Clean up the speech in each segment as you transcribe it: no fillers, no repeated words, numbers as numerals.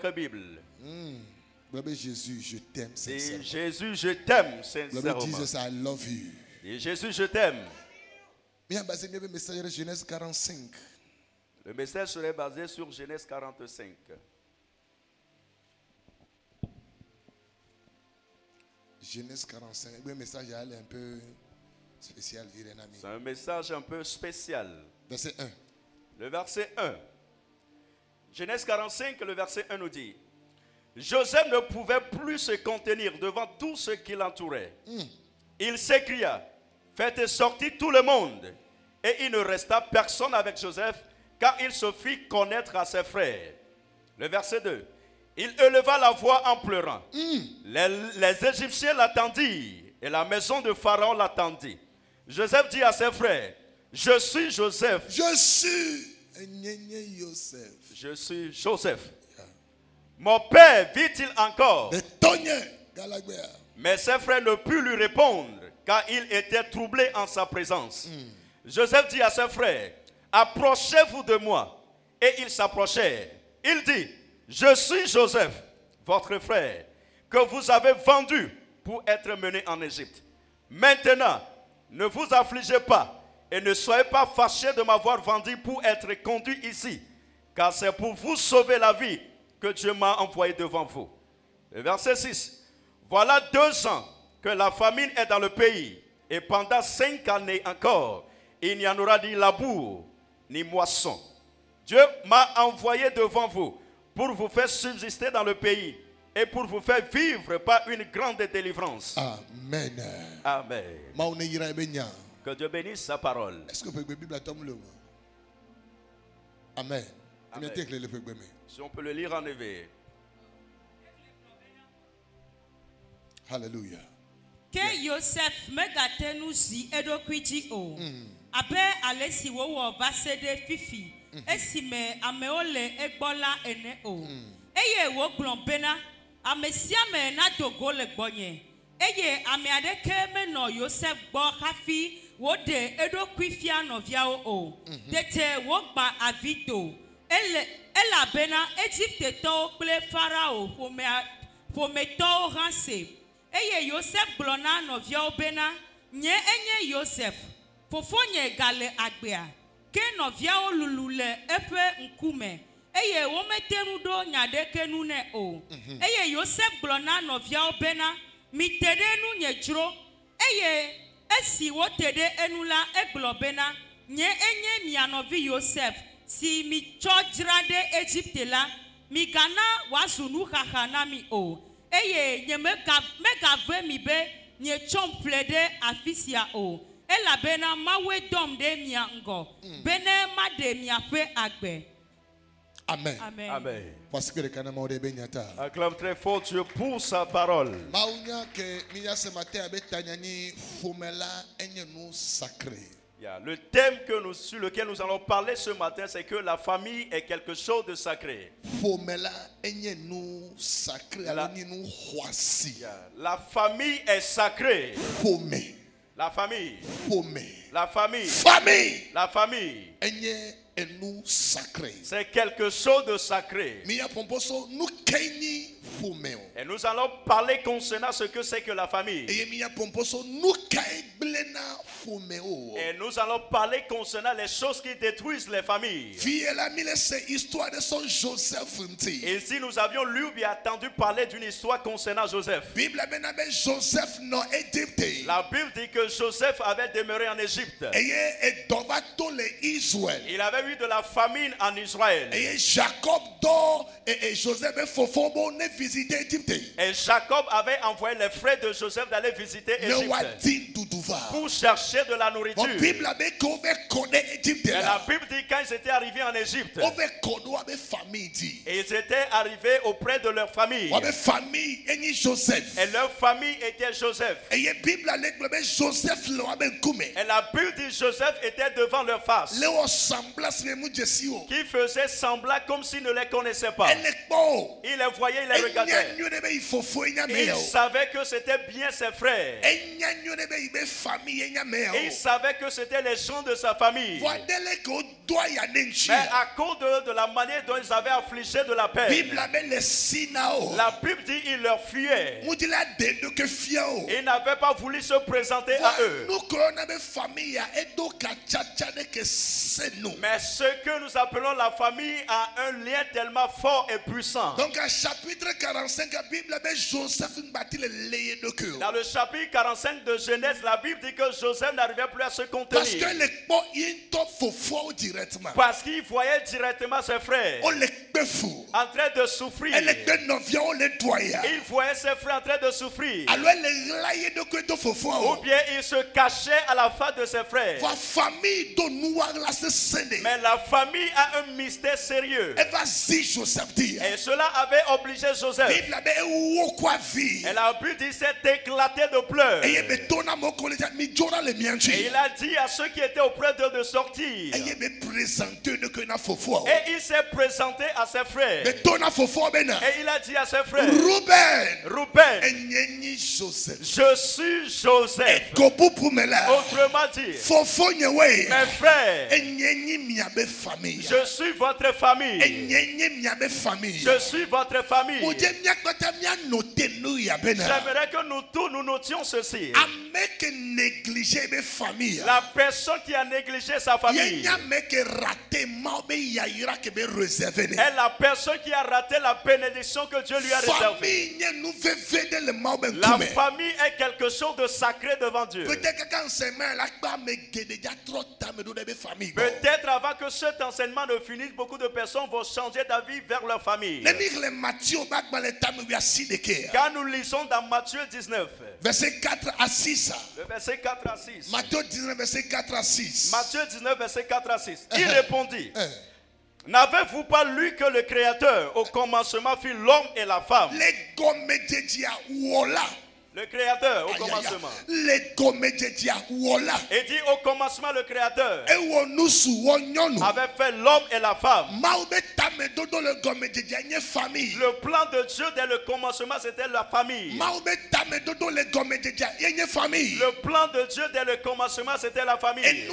votre Bible. Jésus, je t'aime Et sincèrement. Jésus, je t'aime sincèrement. Jesus, I love you. Et Jésus, je t'aime. Bien basé le message de Genèse 45. Le message serait basé sur Genèse 45. Genèse 45. Le message est un peu spécial, c'est un message un peu spécial. Verset 1. Le verset 1. Genèse 45, le verset 1 nous dit: Joseph ne pouvait plus se contenir devant tout ce qui l'entourait. Il s'écria: faites sortir tout le monde. Et il ne resta personne avec Joseph, car il se fit connaître à ses frères. Le verset 2. Il éleva la voix en pleurant. Les Égyptiens l'attendirent, et la maison de Pharaon l'attendit. Joseph dit à ses frères: je suis Joseph. Je suis Joseph. Je suis Joseph. Mon père vit-il encore? Mais ses frères ne purent lui répondre, car il était troublé en sa présence. Joseph dit à ses frères: approchez-vous de moi. Et ils s'approchèrent. Il dit: je suis Joseph, votre frère, que vous avez vendu pour être mené en Égypte. Maintenant, ne vous affligez pas et ne soyez pas fâchés de m'avoir vendu pour être conduit ici, car c'est pour vous sauver la vie que Dieu m'a envoyé devant vous. Le verset 6. Voilà 2 ans que la famine est dans le pays, et pendant 5 années encore, il n'y en aura ni labour, ni moisson. Dieu m'a envoyé devant vous pour vous faire subsister dans le pays et pour vous faire vivre par une grande délivrance. Amen. Amen. Que Dieu bénisse sa parole. Est-ce que vous pouvez Bible à Tom le Amen. Amen. Si on peut le lire en éveil. Hallelujah. Que Joseph megatenu si edokwiti o. Abe alesi wo va sede fifi. Esime ameole egbola ene o. Eye wo glonbena amesia me na dogo le gbonye. Eye ame adeke me no Joseph gbo hafi wo de edokwifia no via o. Tete wo gba avito. Ela bena Egypte to ple Farao pometo ranse. Eye Joseph glona no via bena nye enye Joseph. Fofo nye gale agbea. Ke no via lulule epe nkume. Eye wo metenu do nyadeke nu ne o. Eye Joseph glona no via bena mi tede nu nye jro. Eye esi wo tede enula eglobena nye enye mianovi Joseph. Si mi chojrade Egypte la mi gana wasunu khana mi o. Eye nye mega ve mi be nye chomplede afisia o. Ela bena mawe dom de miango. Bene ma de miape agbe. Amen. Amen. Amen. Parce que le canama de Benyata. Acclame très fort Dieu pour sa parole. Maounia que miya ce matin avec Tanyani Fomela enyenu sacré. Le thème sur lequel nous allons parler ce matin, c'est que la famille est quelque chose de sacré. Fomela enyenu sacré aloni nu hoasi. La famille est sacrée. Fome. La famille. Fome. La famille. Famille. La famille. Enye enu sacré. C'est quelque chose de sacré. Miya pomposo nu keni fomeo. Et nous allons parler concernant ce que c'est que la famille. Et miya pomposo nu kai blena fomeo. Et nous allons parler concernant les choses qui détruisent les familles. Fiela mile c'est histoire de son Joseph nti. Et si nous avions lu ou bien entendu parler d'une histoire concernant Joseph. Bible benabe Joseph no Égypte. La Bible dit que Joseph avait demeuré en Égypte. Et dovato le Israël. Il avait eu de la famine en Israël. Et Jacob do et Joseph fofobo ne visiter Égypte. Et Jacob avait envoyé les frères de Joseph d'aller visiter Égypte pour chercher de la nourriture. Et la Bible dit quand ils étaient arrivés en Égypte, et ils étaient arrivés auprès de leur famille. Et leur famille était Joseph. Et la Bible dit Joseph était devant leur face, qui faisait semblant comme s'il ne les connaissait pas. Il les voyait, il les regardait. Il savait que c'était bien ses frères. Il savait que c'était les gens de sa famille. Mais à cause de la manière dont ils avaient affligé de la peine, la Bible dit qu'il leur fuyait. Il n'avait pas voulu se présenter à eux. Mais ce que nous appelons la famille a un lien tellement fort et puissant. Donc, à chapitre 45, la Bible avait Joseph bâti le layé de cœur. Dans le chapitre 45 de Genèse, la Bible dit que Joseph n'arrivait plus à se contenir. Parce que les pots, ils tombent directement. Parce qu'il voyait directement ses frères en train de souffrir. Il voyait ses frères en train de souffrir. Ou bien il se cachait à la face de ses frères. Mais la famille a un mystère sérieux. Et cela avait obligé Joseph. Et la Bible dit s'est éclaté de pleurs. Et il a dit à ceux qui étaient auprès d'eux de sortir. Et il s'est présenté à ses frères. Et il a dit à ses frères, Ruben, je suis Joseph. Autrement dit, mes frères, je suis votre famille. Je suis votre famille. J'aimerais que nous tous nous notions ceci. La personne qui a négligé sa famille est la personne qui a raté la bénédiction que Dieu lui a réservée. La famille est quelque chose de sacré devant Dieu. Peut-être avant que cet enseignement ne finisse, beaucoup de personnes vont changer d'avis vers leur famille. Quand nous lisons dans Matthieu 19, verset 4 à 6. le verset 4 à 6. Matthieu 19, verset 4 à 6. Matthieu 19, verset 4 à 6. Il répondit, n'avez-vous pas lu que le Créateur au commencement fit l'homme et la femme? Le Créateur au commencement. Et dit au commencement le Créateur avait fait l'homme et la femme. Le plan de Dieu dès le commencement c'était la famille. Le plan de Dieu dès le commencement c'était la famille.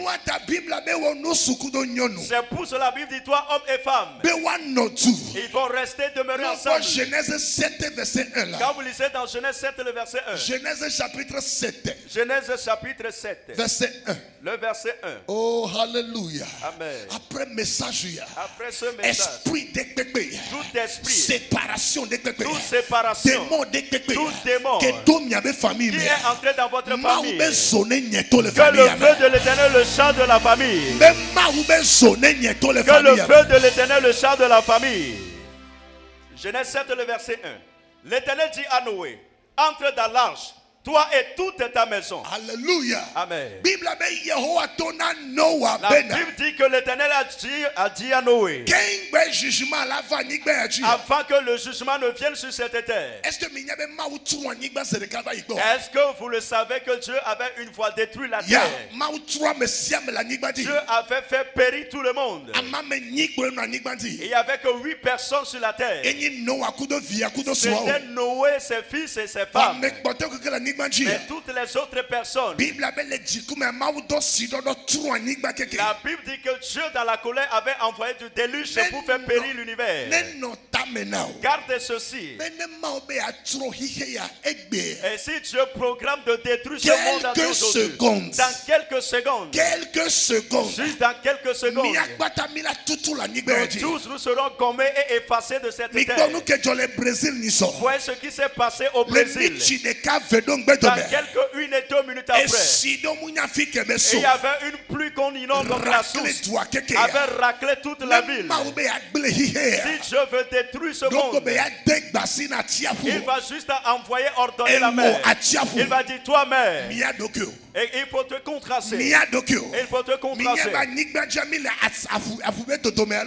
C'est pour cela la Bible dit toi homme et femme. Ils vont rester demeurer ensemble. Quand vous lisez dans Genèse 7 le verset 1. Genèse chapitre 7. Genèse chapitre 7. Verset 1. Le verset 1. Oh, hallelujah. Amen. Après message, après ce message, esprit de bébé, tout esprit, séparation de bébé, toute séparation, démon de bébé, tout démon qui est entré dans votre famille, que le feu de l'Éternel le chant de la famille, que le feu de l'Éternel le chant de la famille. Genèse 7 le verset 1. L'Éternel dit à Noé, entre dans l'arche, toi et toute ta maison. Alléluia. Amen. La Bible dit que l'Éternel a dit à Noé, avant que le jugement ne vienne sur cette terre. Est-ce que vous le savez que Dieu avait une fois détruit la terre? Dieu avait fait périr tout le monde. Il n'y avait que 8 personnes sur la terre. C'était Noé, ses fils et ses femmes. Mais toutes les autres personnes, la Bible dit que Dieu dans la colère avait envoyé du déluge pour faire périr l'univers. Gardez ceci. Et si Dieu programme de détruire ce monde dans quelques secondes, juste dans quelques secondes, tous nous serons gommés et effacés de cette terre. Voyez ce qui s'est passé au Brésil. Dans quelques 1 et 2 minutes après, il y avait une pluie qu'on inonde comme la source, avait raclé toute la ville. Si Dieu veut détruire ce monde, il va juste envoyer ordonner la mer. Il va dire toi mer. Et il faut te contracer. Il faut te contracer.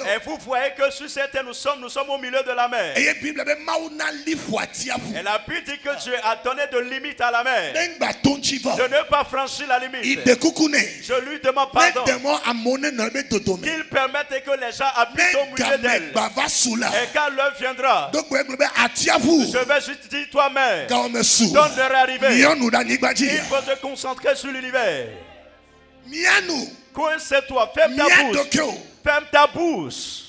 Et vous voyez que sur cette terre nous sommes au milieu de la mer. Et la Bible dit que Dieu a donné de limites à la mer. De ne pas franchir la limite. Je lui demande pardon. Qu'il Qu'il permette que les gens habitent au milieu d'elle. Et quand l'heure viendra, je vais juste dire toi-même, donne leur arrivée. Il faut te concentrer sur l'univers. Coince-toi, ferme ta bouche. Ferme ta bouche.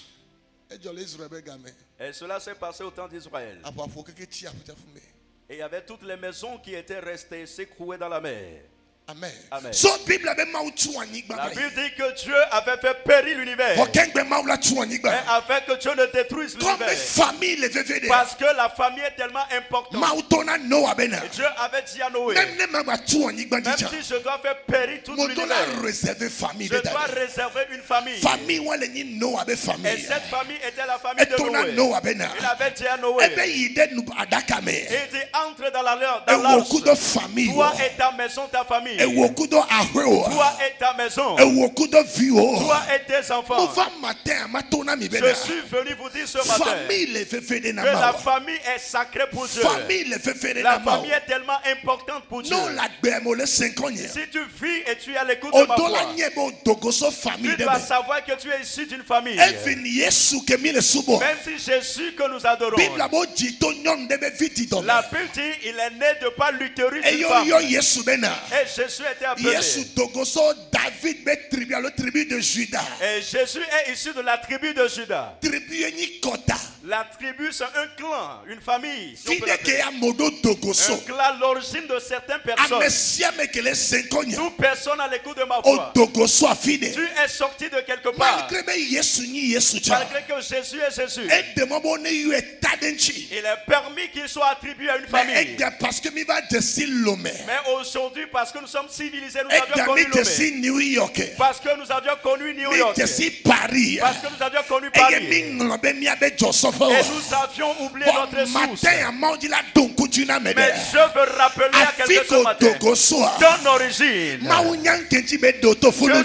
Et cela s'est passé au temps d'Israël. Et il y avait toutes les maisons qui étaient restées s'écrouer dans la mer. Amen. Amen. So La Bible dit que Dieu avait fait périr l'univers. Et afin que Dieu ne détruise l'univers. Parce que la famille est tellement importante. Et Dieu avait dit à Noé, même si je dois faire périr tout l'univers, je dois réserver une famille. Et cette famille était la famille de Noé. Il avait dit à Noé, il dit, entre dans l'arche. Toi et ta maison, ta famille. Toi et ta maison. Toi et tes enfants. Je suis venu vous dire ce matin que la famille est sacrée pour Dieu. La famille est tellement importante pour Dieu. Si tu vis et tu es à l'écoute de ma voix, tu dois savoir que tu es issu d'une famille. Même si Jésus que nous adorons, la Bible dit il est né de par l'utérus d'une femme. Et Jésus était appelé. Et Jésus est issu de la tribu de Juda. La tribu, c'est un clan, une famille. Un clan, l'origine de certaines personnes. Toute personne à l'écoute de ma voix. Tu es sorti de quelque part. Malgré que Jésus est Jésus, il est permis qu'il soit attribué à une famille. Mais aujourd'hui, parce que nous sommes civilisés, nous avions connu Lomé. Parce que nous avions connu New York. Parce que nous avions connu Paris. Et nous avions oublié notre source. Mais je veux rappeler à quelqu'un ce matin ton origine. Je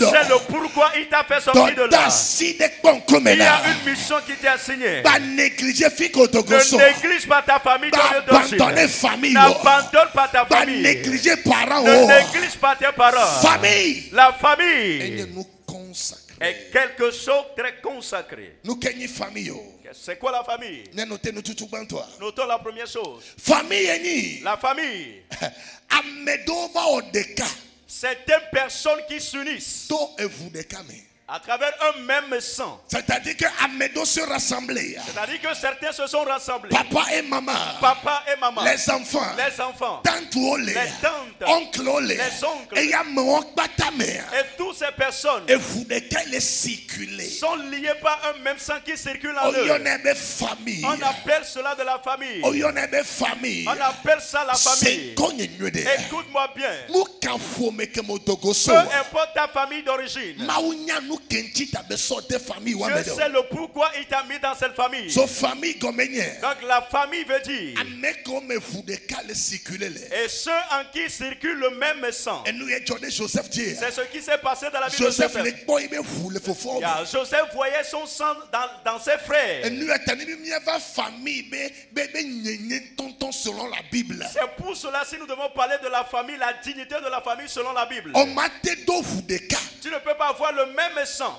sais le pourquoi il t'a fait sortir de là. Il y a une mission qui t'est assignée. Ne néglige pas ta famille d'origine. N'abandonne pas ta famille. Ne néglige pas tes parents. La famille est quelque chose de très consacré. C'est quoi la famille? Notons la première chose. La famille, c'est une personne qui s'unissent à travers un même sang. C'est-à-dire que Amedo se rassembler. C'est-à-dire que certains se sont rassemblés. Papa et maman. Les enfants. Tante les tantes. Oncle les oncles. Et toutes ces personnes sont liées par un même sang qui circule en eux. On appelle cela de la famille. On appelle ça la famille. Écoute-moi bien. Peu importe ta famille d'origine, Dieu sait le pourquoi il t'a mis dans cette famille. Donc la famille veut dire et ceux en qui circule le même sang. C'est ce qui s'est passé dans la vie de Joseph. Joseph voyait son sang dans ses frères. C'est pour cela si nous devons parler de la famille, la dignité de la famille selon la Bible. Tu ne peux pas avoir le même sang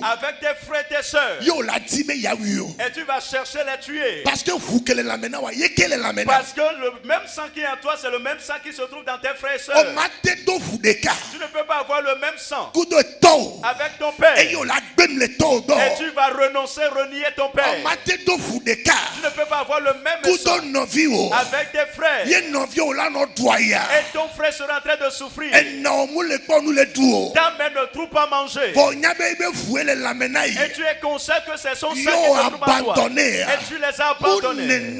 avec tes frères et tes sœurs et tu vas chercher les tuer. Parce que le même sang qui est en toi, c'est le même sang qui se trouve dans tes frères et sœurs. Tu ne peux pas avoir le même sang avec ton père et tu vas renoncer, renier ton père. Tu ne peux pas avoir le même sang avec tes frères et ton frère sera en train de souffrir. Ta mère ne trouve pas manger. Et tu es conscient que c'est son sang qui se trouve en toi. Et tu les as abandonnés.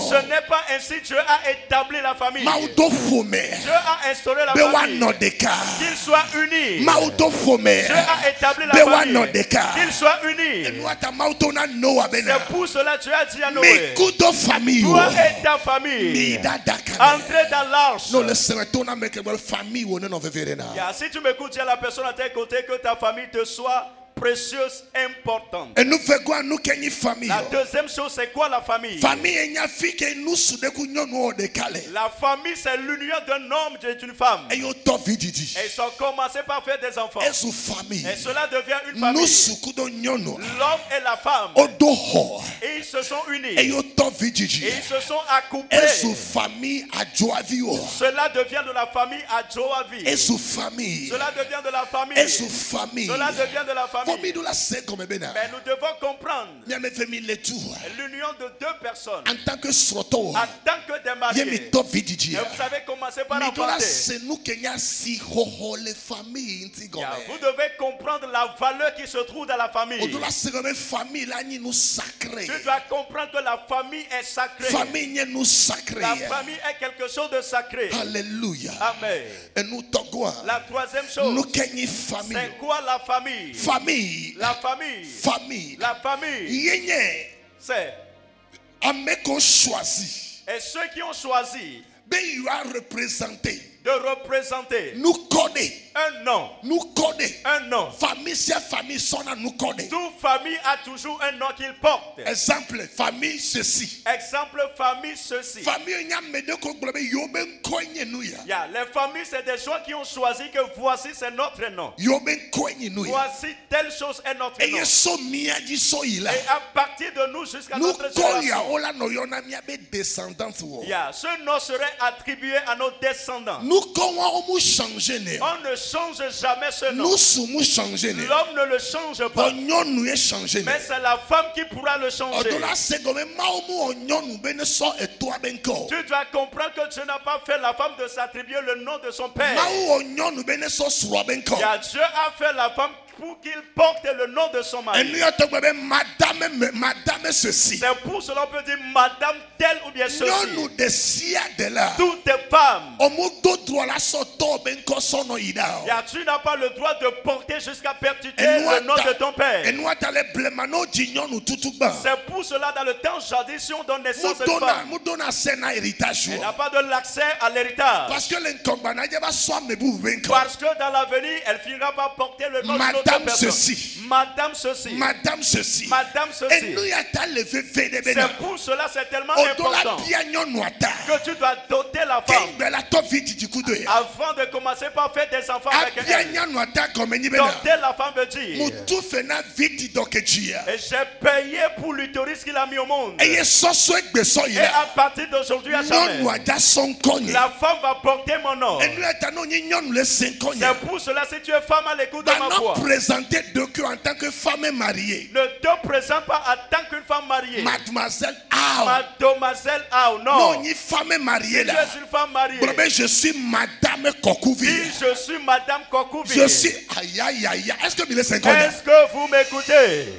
Ce n'est pas ainsi Dieu a établi la famille. Dieu a instauré la famille. Qu'ils soient unis. Dieu a établi la famille. Qu'ils soient unis. C'est pour cela que Dieu a dit à Noé, toi et ta famille, entrez dans l'arche. Si tu m'écoutes, il y a la personne à tes côtés, que ta famille te soit précieuse, importante. Et nous faisons nous kenyi famille. La deuxième chose, c'est quoi la famille? Famille enya fi ke nous soude ku nyonu o de kale. La famille, c'est l'union d'un homme et d'une femme. Et yo to vididi. Et ils ont commencé par faire des enfants. Et sous famille. Et cela devient une Nous famille. soukudo nyonu. L'homme et la femme. Odo ho. Et ils se sont unis. Et yo to vididi. Et ils se sont accouplés. Et sous famille a joavio. Cela devient de la famille à Joavi. Et sous famille. Cela devient de la famille. Et sous famille. Cela devient de la famille. Famille nous la c'est comme bena. Mais nous devons comprendre Miame famille le tout. l'union de deux personnes. En tant que sroto. En tant que des mariés. Yemi to vididi. Et vous savez commencer par Mais dola emporter. c'est nous kenya si ho ho les familles inti gome. Vous devez comprendre la valeur qui se trouve dans la famille. Odola c'est comme famille là ni nous sacré. Tu dois comprendre que la famille est sacrée. Famille ni nous sacré. La famille est quelque chose de sacré. Alléluia. Amen. Et nous togoa. La troisième chose, Nous kenyi famille. c'est quoi la famille? Famille. La famille. Famille. La famille, Yenye. c'est. Ame qu'on choisit. Et ceux qui ont choisi Ben you are représenté. de représenter Nous connaît. un nom. Nous connaît. Un nom. Famille c'est famille sonna nous connaît. Toute famille a toujours un nom qu'il porte. Exemple famille ceci. Exemple, famille ceci. Famille nya mede ko globe yo ben kogne nou ya. Yeah, les familles, c'est des gens qui ont choisi que voici c'est notre nom. Yo ben kogne nou ya. Voici telle chose est notre Et nom. ye so mia di so ila. Et à partir de nous jusqu'à Nous notre konya génération, ola no yona mia be descendants wo. yeah, ce nom serait attribué à nos descendants. Nous konwa o mu changer ne. On ne change jamais ce nom. Nous sou mu changer ne. L'homme ne le change pas. Onyonu e changer ne. Mais c'est la femme qui pourra le changer. Odola se gome ma o mu onyonu be ne so eto abenko. Tu dois comprendre que Dieu n'a pas fait la femme de s'attribuer le nom de son père. Ma o onyonu be ne so suro abenko. Yeah, Dieu a fait la femme pour qu'il porte le nom de son mari. Enu to gbe madame ceci. C'est pour cela qu'on peut dire madame telle ou bien ceci. Nyonu de sia de la. Toutes les femmes. Omu do droit la so to benko sono ida. Yeah, tu n'as pas le droit de porter jusqu'à perpétuer le nom de ton père. Et nous atale blemano jinyonu tutuba. C'est pour cela dans le temps jadis si on donne naissance à une femme, Mudona sena héritage. elle n'a pas de l'accès à l'héritage. Parce que l'enkombana va soit me bu benko. Parce que dans l'avenir, elle finira par porter le nom de notre Madame personne. ceci. Madame ceci. Madame ceci. Madame Et ceci. nous atale levé de bena. C'est pour cela c'est tellement Odola important bien nyonwata. que tu dois doter la femme Kembela to viti dikudo ya. avant de commencer par faire des enfants avec Abia elle. nyonwata comme ni bena. Doter la femme veut dire, Mutu fena viti dokejia. et j'ai payé pour l'utérus qu'il a mis au monde. Eye soso egbeso Et ila. à partir d'aujourd'hui à jamais, Nyonwata son kogne. la femme va porter mon nom. Et nous atano ni nyonu le senkogne. C'est pour cela si tu es femme à l'écoute de ma Maintenant voix, présenter de que en tant que femme mariée. ne te présente pas en tant qu'une femme mariée. Mademoiselle Ao. Mademoiselle Ao, Non, non. ni femme mariée Tu là. es une femme mariée. Problème, je suis Madame Kokouvi. Dis, je suis Madame Kokouvi. Je suis aïe aïe aïe. Est-ce que Mille 50 Est-ce que vous m'écoutez?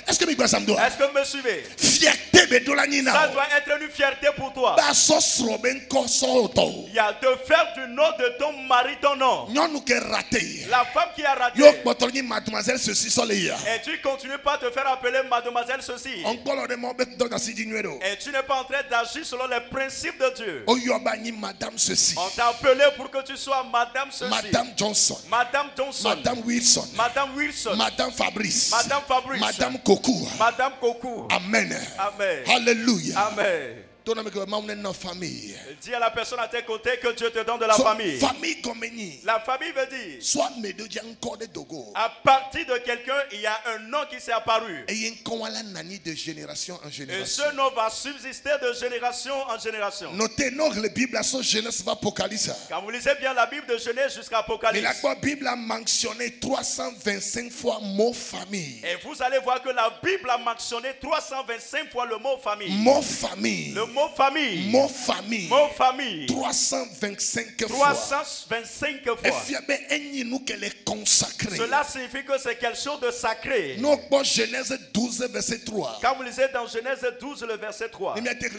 Est-ce que Mille 50 Est-ce que vous me suivez? fierté bedolani Ça na. doit être une fierté pour toi. Ba so sroben ko so to. Il y a de faire du nom de ton mari ton nom. Nyonu ke raté. La femme qui a raté. Yo botolni mademoiselle ceci so le ya. Et tu continues pas à te faire appeler mademoiselle ceci. On parle de mon bête dans si dinuero. Et tu n'es pas en train d'agir selon les principes de Dieu. O yo ba ni madame ceci. On t'a appelé pour que tu sois madame ceci. Madame Johnson. Madame Johnson. Madame Wilson. Madame Wilson. Madame Fabrice. Madame Fabrice. Madame Kokou. Madame Kokou. Amen. Amen. Alléluia. Amen. Ton ami que maman est dans famille. Dis à la personne à tes côtés que Dieu te donne de la So, famille. famille gomeni. La famille veut dire, Soit mes deux diens encore de dogo. à partir de quelqu'un, il y a un nom qui s'est apparu. Et il y a un kowala nani de génération en Et génération. ce nom va subsister de génération en génération. Notez non que la Bible a son Genèse va Apocalypse. Quand vous lisez bien la Bible de Genèse jusqu'à Mais la Apocalypse, Bible a mentionné 325 fois mot famille. et vous allez voir que la Bible a mentionné 325 fois le mot famille. Mot famille. Le mot famille. Mot famille. Mot famille. 325 fois. 325 Et fois. fiabe eni nous qu'elle est consacrée. Cela signifie que c'est quelque chose de sacré. Nous bon Genèse 12 verset 3. Quand vous lisez dans Genèse 12, le verset 3.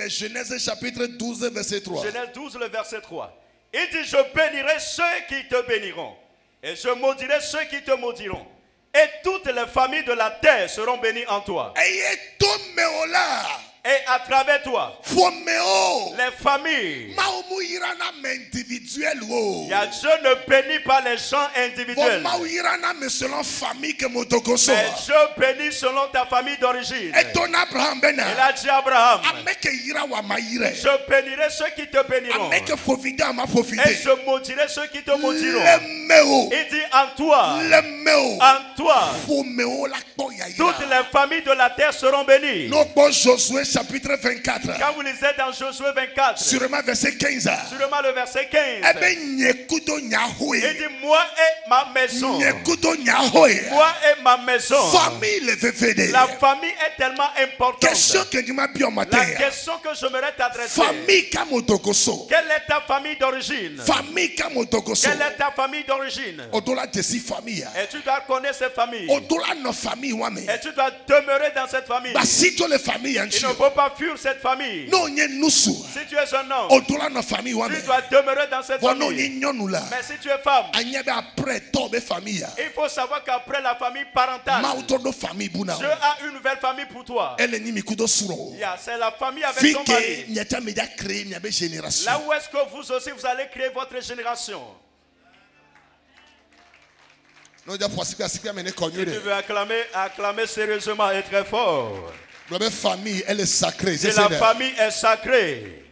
Genèse chapitre 12 verset 3. Genèse 12, le verset 3. Il dit, je bénirai ceux qui te béniront. Et je maudirai ceux qui te maudiront. Et toutes les familles de la terre seront bénies en toi. Et tomeola. Et à travers toi, Fomeo. les familles. Maumu irana me individuel wo. Dieu ne bénit pas les gens individuels. Mau irana me selon famille que motokoso. Mais Dieu bénit selon ta famille d'origine. Et ton Abraham bena. Il a dit à Abraham, Ameke ira wa maire. je bénirai ceux qui te béniront. Ameke fofida ma fofide. Et je maudirai ceux qui te maudiront. Lemeo. Il dit en toi, Lemeo. en toi, Fomeo la koya ira. toutes les familles de la terre seront bénies. Nous bon Josué chapitre 24. Quand vous lisez dans Josué 24, Sûrement verset 15. sûrement le verset 15, Ebe nyekudo nyahoe. il dit moi et ma maison. Nyekudo nyahoe. Moi et ma maison. Famille le VVD. La famille est tellement importante. Question que tu m'as bien matin. La question que j'aimerais t'adresser. Famille kamotokoso. Quelle est ta famille d'origine? Famille kamotokoso. Quelle est ta famille d'origine? Odola desi famille. Et tu dois connaître cette famille. Odola no famille wame. Et tu dois demeurer dans cette famille. Basito le famille Il anchi. ne faut pas fuir cette famille. No nye nusu. Si tu es un homme, Odola no famille wame. tu dois demeurer dans cette Vono famille. nye nyonula. Mais si tu es femme, Anyabe après tobe famille. il faut savoir qu'après la famille parentale, Mauto no famille buna. Dieu a une nouvelle famille pour toi. Elle ni mikudo suro. C'est la famille avec ton Fike mari. nyata media créer nyabe génération. Là où est-ce que vous aussi vous allez créer votre génération? No dia poasikia sikia mene konyo Tu de. veux acclamer sérieusement et très fort. La famille elle est sacrée. Si la famille est sacrée.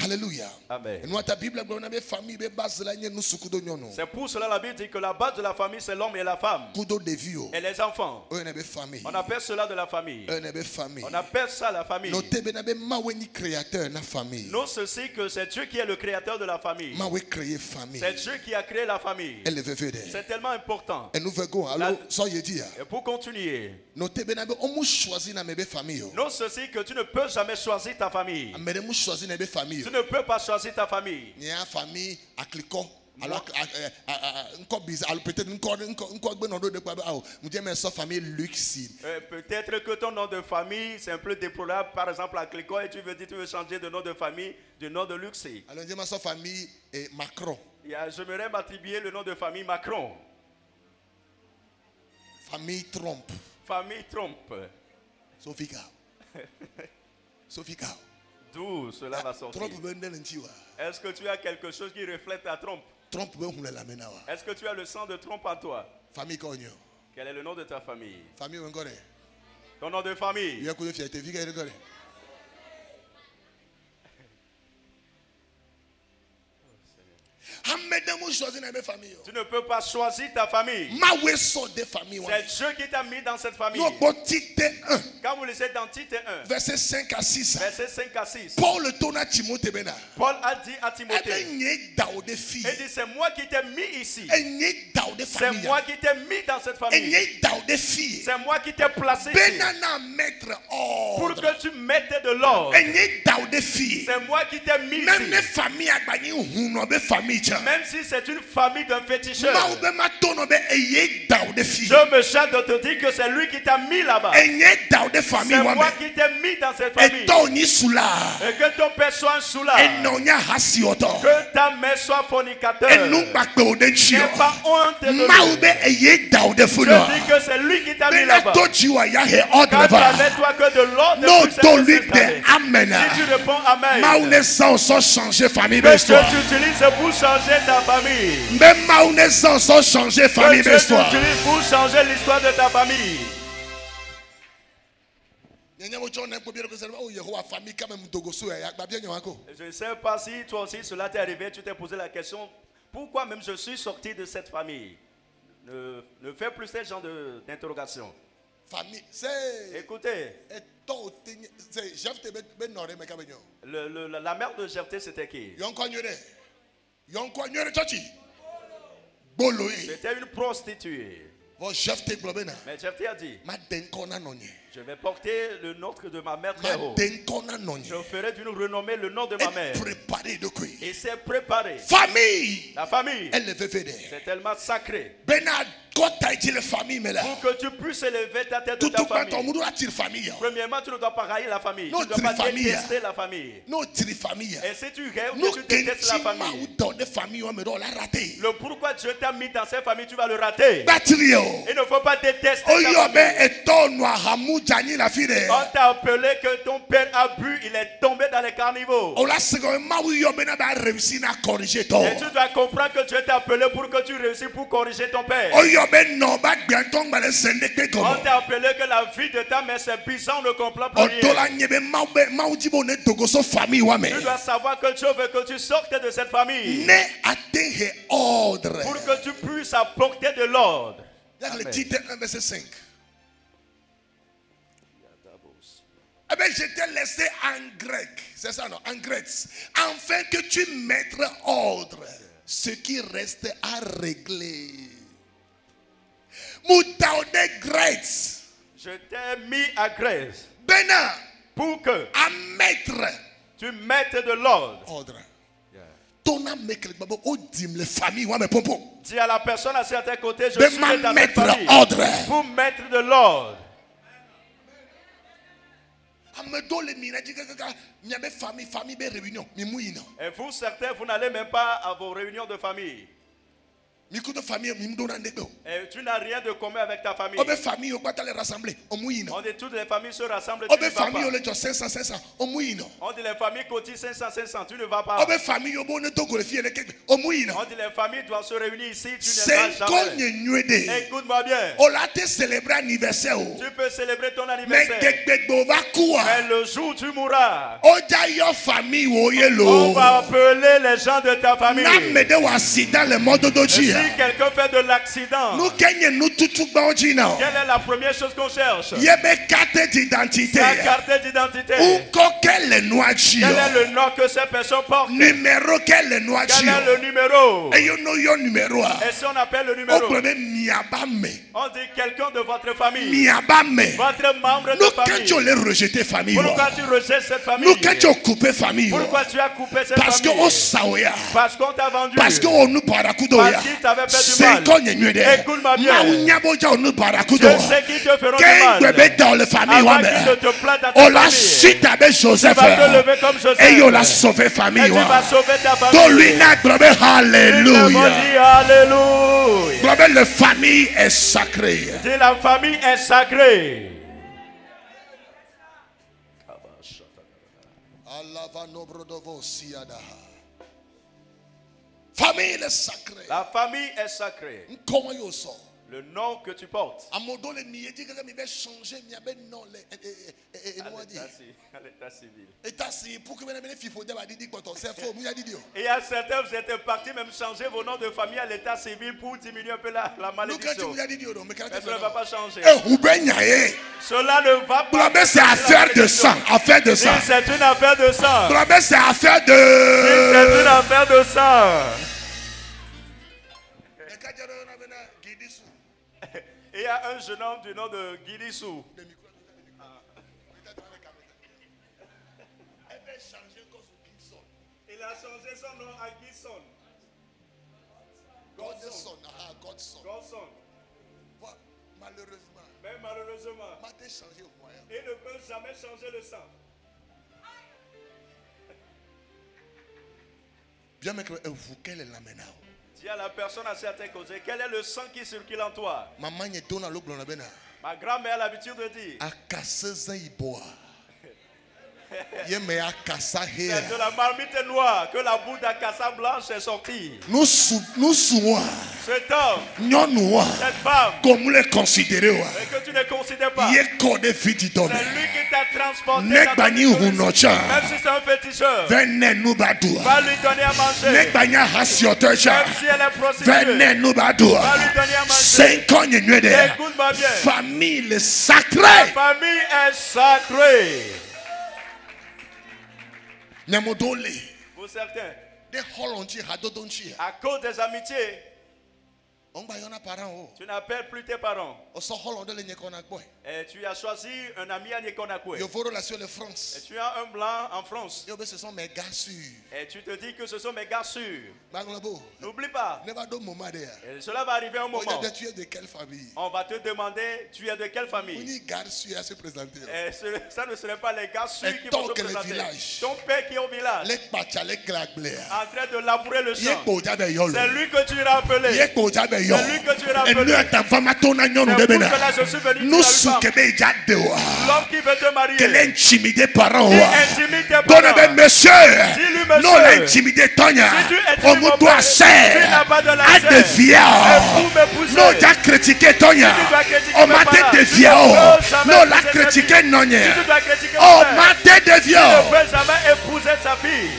Alléluia. Amen. Nous ta Bible on a famille be base la nye nusukudo nyono. C'est pour cela la Bible dit que la base de la famille c'est l'homme et la femme. Kudo de vio. Et les enfants. On a be famille. On appelle cela de la famille. On a be famille. On appelle ça la famille. Notez ben be maweni créateur na famille. Non ceci que c'est Dieu qui est le créateur de la famille. Mawe créer famille. C'est Dieu qui a créé la famille. Elle veut faire. C'est tellement important. Et nous veut alors soyez dit. Et pour continuer. Notez ben be on choisi na mebe famille. Non ceci que tu ne peux jamais choisir ta famille. Mais nous choisi na be famille. Tu ne peux pas choisir ta famille. Il y a une famille à Clicquot. Alors, peut-être une famille luxine. Peut-être que ton nom de famille c'est un peu déplorable, par exemple à Clicquot, et tu veux changer de nom de famille, du nom de luxe. Alors, je ma famille Macron. J'aimerais m'attribuer le nom de famille Macron. Famille Trump. Famille Trump. Sofika. Sofika. D'où cela va sortir? Est-ce que tu as quelque chose qui reflète ta trompe? Est-ce que tu as le sang de trompe en toi? Famille Cogno. Quel est le nom de ta famille? Famille Wengore. Ton nom de famille? Tu ne peux pas choisir ta famille. C'est Dieu qui t'a mis dans cette famille. Quand vous lisez dans Tite 1, verset 5 à 6. Verset 5 à 6. Paul a dit à Timothée, il dit c'est moi qui t'ai mis ici. C'est moi qui t'ai mis dans cette famille. C'est moi qui t'ai placé ici. Pour que tu mettes de l'ordre. C'est moi qui t'ai mis ici. Même si c'est une famille d'un féticheur. Je me charge de te dire que c'est lui qui t'a mis là-bas. C'est moi qui t'ai mis dans cette famille. Et que ton père soit un soulard. Que ta mère soit fornicateur. N'aie pas honte de lui. Je dis que c'est lui qui t'a mis là-bas. Quand tu n'avais toi que de l'ordre. Si tu réponds Amen. Que tu utilises pour changer ta famille. Que tu utilises pour changer l'histoire de ta famille. Je ne sais pas si toi aussi cela t'est arrivé, tu t'es posé la question, pourquoi même je suis sorti de cette famille? Ne fais plus ce genre d'interrogation. Écoutez, la mère de Jephthé c'était qui? C'était une prostituée. Mais Jephthé a dit, je vais porter le nom de ma mère très haut. Je ferai d'une renommée le nom de ma mère. Et c'est préparé. La famille, c'est tellement sacré. Pour que tu puisses élever ta tête de ta famille. Premièrement, tu ne dois pas railler la famille. Tu ne dois pas détester la famille. Et si tu rêves que tu détestes la famille, le pourquoi Dieu t'a mis dans cette famille, tu vas le rater. Il ne faut pas détester ta famille. Jani la fille. On t'a appelé que ton père a bu, il est tombé dans les carnivaux. On l'a réussi à corriger Et toi. tu dois comprendre que tu es appelé pour que tu réussisses pour corriger ton père. On On t'a appelé que la vie de ta mère c'est bizarre, on ne comprend plus rien. Tu dois savoir que Dieu veut que tu sortes de cette famille pour que tu puisses apporter de l'ordre. Le titre 1 verset 5. Eh bien, je t'ai laissé en grec, c'est ça non, en grec, afin que tu mettes ordre ce qui reste à régler. Moutaudé grec. Je t'ai mis à Grèce Bena, pour que à mettre tu mettes de l'ordre. ordre. Tona mekel babo odim les familles wa me pompo. Dis à la personne à certains côtés, je De suis dans cette mettre famille ordre. pour mettre de l'ordre. Amedo le minaji kaka nyabe famille be réunion mi muyina. Et vous, certains, vous n'allez même pas à vos réunions de famille. Mi kuto famille mi mdona ndeko. Et tu n'as rien de commun avec ta famille. Obe famille o bata les rassembler o muyina. On dit toutes les familles se rassemblent, tu ne Obe vas famille o pas. le jo 500 o muyina. On dit les familles cotisent 500, tu ne vas pas. Obe famille o bonne to go le fie le keke o muyina. On dit les familles doivent se réunir ici, tu ne C'est vas jamais. konye nyuede. Écoute-moi bien. O la te célébrer anniversaire o. Tu peux célébrer ton Mais anniversaire. dekbegbo va kuwa. Mais le jour où tu mourras, Oja yo famille wo on yelo. va appeler les gens de ta famille. Na me de wa accident le mode Et doji. si quelqu'un fait de l'accident, Nous kenye nous tutu gbaoji na. quelle est la première chose qu'on cherche? Yebe carte d'identité. Ta carte d'identité. Uko quel noachi. Quel est le nom que ces personnes portent? Numéro quel noachi. Quel est le numéro? Et you know your numéro. Et si on appelle le O numéro, problème miabame. on dit quelqu'un de votre famille, Miabame. votre membre de Nous famille. quand tu les rejeter famille. Pourquoi tu rejettes cette famille? Nous quand tu coupé famille. Pourquoi tu as coupé cette Parce que famille? o saoya. Parce qu'on t'a vendu. Parce que on nous barakudo ya. Parce qu'il t'avait fait du C'est mal. konye nyuede. Écoute-moi bien. Ma unyaboja on nous barakudo. Je sais qui te feront du Qu'un mal. bébé dans la famille. Avant Ouais, qu'il ne te plante à on ta l'a famille. suite avec Joseph. Tu vas te lever comme Joseph. Et on l'a sauvé famille. Et tu vas sauver ta Donc famille. lui n'a globé alléluia. Dis alléluia. Globé la famille est sacrée. Dis la famille est sacrée. Famille est sacrée. La famille est sacrée. Comment yo so? Le nom que tu portes. À mon dos, les miedi que mi vais changer, mi avait non les À l'état civil. état si pour que mes filles faut dire dit que c'est faux, mi a dit. Et il y a certains, vous êtes partis même changer vos noms de famille à l'état civil pour diminuer un peu la Nous quand malédiction. tu as dit non, mais Mais cela ne va pas changer. eh ou ben yaé. Cela ne va pas. Blabé c'est affaire de sang, affaire de sang. Si c'est une affaire de sang. Blabé c'est affaire Si c'est une de affaire de sang. Et il y a un jeune homme du nom de Guidissou. Il a changé son nom à Gison. Godson. Godson. Malheureusement, Mais malheureusement, m'a changé au moyen. il ne peut jamais changer le sang. Bien mais vous quelle est la mena? Dis à la personne à certains côtés, quel est le sang qui circule en toi? Maman est donna l'oblon na bena. Ma grand-mère a l'habitude de dire, Akaseza iboa. Yeme akasa c'est here. de la marmite noire que la boue d'Akassa blanche est sortie. Nous souwa. Cet homme, Nyonua. cette femme, Comme le considérer wa. et que tu ne considères pas, Ye code vitidome. c'est lui qui t'a transporté. Ne dans ton bani historique. hunocha. Même si c'est un féticheur, Vene nubadua. va lui donner à manger. Ne banya hasiotocha. Même si elle est prostituée, Vene nubadua. va lui donner à manger. Senkonye nywede. Écoute-moi bien. Famille La sacrée. famille est sacrée. Nyamodole. Pour certains, De holonchi hadodonchi. à cause des amitiés, On va y en a parents. tu n'appelles plus tes parents. On sort hollandais le nyekona boy. Et tu as choisi un ami à Nikonakwe. Yo vos relations de Et France. tu as un blanc en France. Yo ce sont mes gars sûrs. Et tu te dis que ce sont mes gars sûrs. Banglabo. N'oublie pas. Never do moment there. Et cela va arriver un moment. Tu es de quelle famille? On va te demander, tu es de quelle On famille? y garde sûr à se présenter. Et ça ne serait pas les gars sûrs Et qui vont se tant que le présenter. village. Ton père qui est au village, Les pacha les claglés. en train de labourer le champ. Yekbo jabe yolo. C'est lui que tu iras appeler. Yekbo jabe yo. C'est lui que tu es Et rappelé. nous ta femme tona nyonu C'est de pour bena. cela que je suis venu Nous dire à une femme, soukebe ja de wa. l'homme qui veut te marier, Qu'elle intimide parents qui wa. intimide tes Donne parents. ben monsieur. Dis-lui, monsieur. Non l'intimide Tonya. Si tu intimides On mon nous doit père, ser. tu n'as pas de la À chair. de vieux. Pour m'épouser. Non t'as critiqué Tonya. Si tu dois critiquer On mes m'a parents, de tu vieux. ne peux jamais Non la épouser ta critiqué fille. non. Si tu dois critiquer On mon père, m'a de tu ne vieux. peux jamais épouser sa fille.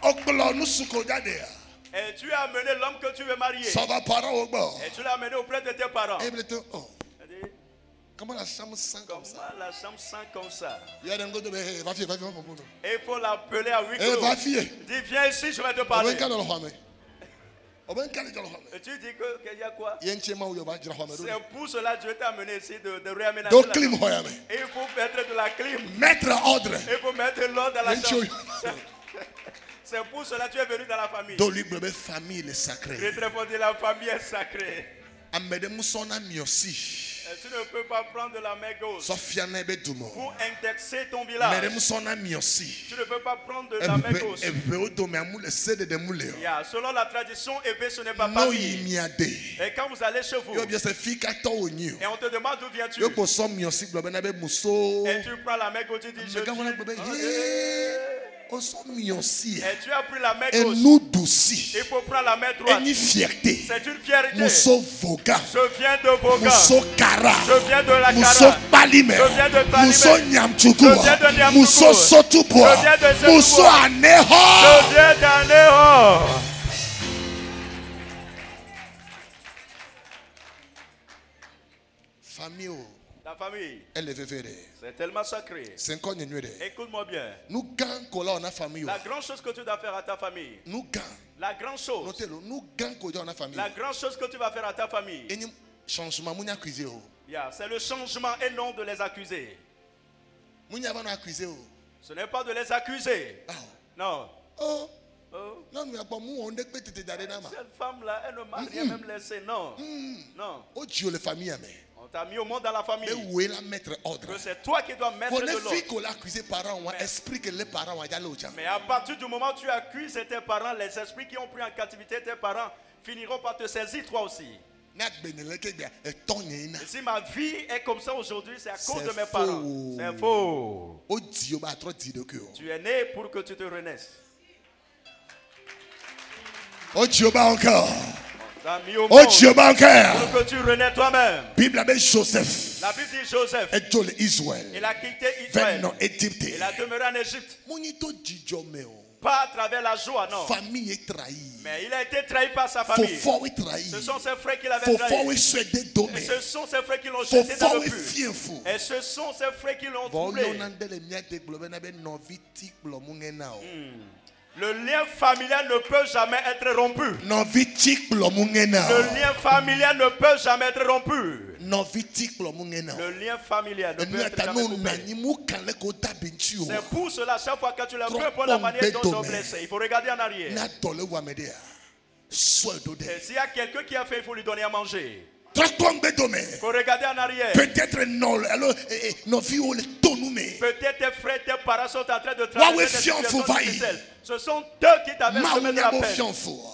Okolo nous soukoda de. Et tu as amené l'homme que tu veux marier. Ça va parents au bord. Et tu l'as amené auprès de tes parents. Et bientôt, oh, C'est-à-dire, comment la chambre sent comme ça? comment la chambre sent comme ça? Il y a des gens qui disent, va fier, mon bon. Et il faut l'appeler à huis Eh, clos. va fier. Dis, viens ici, je vais te On parler. va dans le hame. On va dans le hame. Et tu dis qu'il y a quoi? Il y a un tchema où il va dans le hame. C'est pour cela que Dieu t'a amené ici de réaménager Donc, la clim, chambre. hoyame. Et il faut mettre de la clim. Mettre ordre. Il faut mettre l'ordre dans la Bien chambre. sûr. C'est pour cela que tu es venu dans la famille. Donc, libre, famille, le sacré. Très très fort, la famille est sacrée. Amede Moussona Miosi. Et tu ne peux pas prendre la main gauche Sofia Nebe Dumo. pour indexer ton Amede village. Moussona Miosi. Tu ne peux pas prendre de la main gauche. Yeah, selon la tradition, épée, ce n'est pas No famille. yimiade. Et quand vous allez chez vous, Yo bien se fika to onyo. et on te demande d'où viens-tu, Yo po som miosi globe na be muso. et tu prends la main gauche, tu dis je Mega wana globe o som miosi. et tu as pris la main Et gauche. nous douci. Il faut prendre la main Et droite. ni fierté. C'est une fierté. Muso voga. Je viens de Boga. Muso kara. Je viens de la Muso Cara. palime. Je viens de Palime. Muso nyamchukua. Je viens de Nyamchukwu. Muso sotubua. Je viens de Sotubua. Muso Je aneho. viens d'Anéo. Famille o. La famille, Elle est vévérée. c'est tellement sacré. 5 ans nyuede. Écoute-moi bien. Nous gang kola on a famille o. La grande chose que tu dois faire à ta famille, Nous gang. la grande chose, Notez-le. Nous gang kola on a famille. la grande chose que tu vas faire à ta famille, Et ni changement mounya accusé o. yeah, c'est le changement et non de les accuser. Mounya va nous accuser o. Ce n'est pas de les accuser. Ah. Non. Oh. Oh, Non mais pas mou on dekpe tete dare na ma. cette femme-là, elle ne m'a rien même laissé. Non. Non. O Dieu les familles mais. On t'a mis au monde dans la famille. Mais où est la mettre ordre? Que c'est toi qui dois mettre de Connais l'ordre. fille qu'on a accusé parents ont esprit que les parents ont déjà l'autre. Mais à partir du moment où tu accuses tes parents, les esprits qui ont pris en captivité tes parents finiront par te saisir toi aussi. Et si ma vie est comme ça aujourd'hui, c'est à cause de mes parents. C'est faux. Tu es né pour que tu te renaisses. Oh Dieu, encore. T'as mis au Oh monde Dieu, encore. pour que tu renais toi-même. Bible avec Joseph. La Bible dit Joseph, Et tout Israël. il a quitté Vers Israël. non Égypte. Il a demeuré en Égypte. Monito Djidjomeo. Pas à travers la joie, non. Famille est trahie. Mais il a été trahi par sa famille. Fofo est trahi. Ce sont ses frères qui l'avaient Fofo trahi. est souhaité Et donner. ce sont ses frères qui l'ont jeté dans Fofo le est puits. fiefou. Et ce sont ses frères qui l'ont Bon, troublé. on a des miates de globe na be noviti plomungena. Le lien familial ne peut jamais être rompu. Noviti plomungena. Le lien familial ne peut jamais être rompu. Noviti plomungena. Le lien familial ne peut être jamais coupé. C'est pour cela, chaque fois que tu les veux pour la manière dont ils sont blessés, il faut regarder en arrière. Et s'il y a quelqu'un qui a fait, il faut lui donner à manger. Il faut regarder en arrière. Peut-être non, alors nos filles ont le tonneau. Peut-être tes frères, tes parents sont en train de traverser des situations difficiles. Ce sont eux qui t'avaient semé de la peine.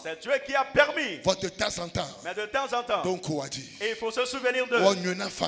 C'est Dieu qui a permis. De temps en temps. Mais de temps en temps, Donc, on a dit. et il faut se souvenir d'eux.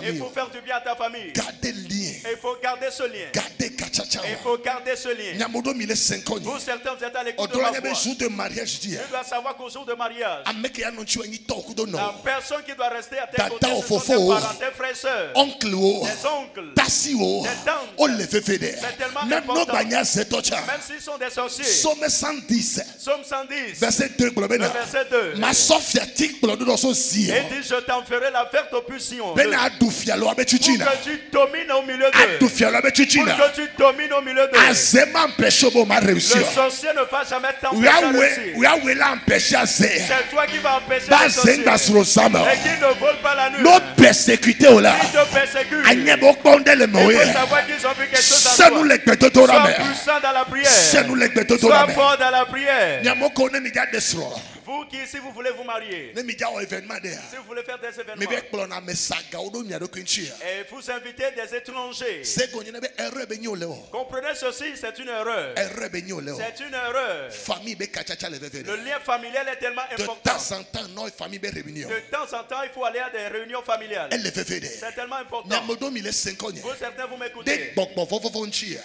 Il faut faire du bien à ta famille. Gardez le lien. Et il faut garder ce lien. Gardez Et Kachachawa. il faut garder ce lien. Nyamodo mille 5 ans. Vous, certains, vous êtes à l'écoute de Odora ma nebe voix. jour de mariage dit. Tu dois savoir qu'au jour de mariage, Ameke ya non chue ni toku do no. la personne qui doit rester à tes Tata côtés, o ce sont tes fofo o. parents, tes frères et sœurs, Oncle o. tes oncles. Tasi o. Des tantes. O le fefede. C'est tellement Même no important. banya zetocha. Même s'ils sont des sorciers. Somme 110. Somme 110. Verset 2 Le globena. verset 2. Ma sofia tik blodo do so si. Et dit, je t'enverrai la verte opposition. Bena adufia lo abe Pour chichina. que tu domines au milieu d'eux. Adufia lo abe Pour chichina. que tu domines au milieu d'eux. Azema empêche bo ma Le réussir. sorcier ne va jamais t'empêcher de réussir. We are la empêcher à faire. C'est toi qui vas empêcher Ba les sorciers. zenga surosama. Et qui ne volent pas la nuit. No persécuté o la. Qui te persécutent. Anyebo kpondele Il moye. faut savoir qu'ils ont vu quelque chose C'est en nous toi. les gbeto to Sois rame. puissant dans la prière. C'est nous les gbeto to Sois rame. fort dans la prière. Nyamoko ne mi ga desro. Vous qui, si vous voulez vous marier, Ne mi ja o événement de si vous voulez faire des Me événements, be kplɔ na me saga o do mia do kunchi. et vous invitez des étrangers, Se go nyina be erreur be nyi o le o. comprenez ceci, c'est une erreur. Erreur be nyi o le o. C'est une erreur. Famille be kachacha le veve. Le lien familial est tellement De important. temps en temps non famille be réunion. De temps en temps, il faut aller à des réunions familiales. Elle le veve de. C'est tellement important. Nyamodo mi le 5 ans. Vous, certains, vous De m'écoutez. gbogbo fofofo nchi.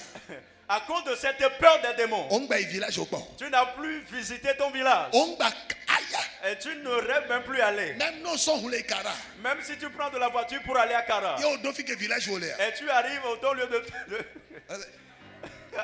À cause de cette peur des démons, On gba village o gbo. tu n'as plus visité ton village. On gba aya. Et tu ne rêves même plus aller. Même non son hule kara. Même si tu prends de la voiture pour aller à Kara. Yo do fi ke village o le. Et tu arrives au ton lieu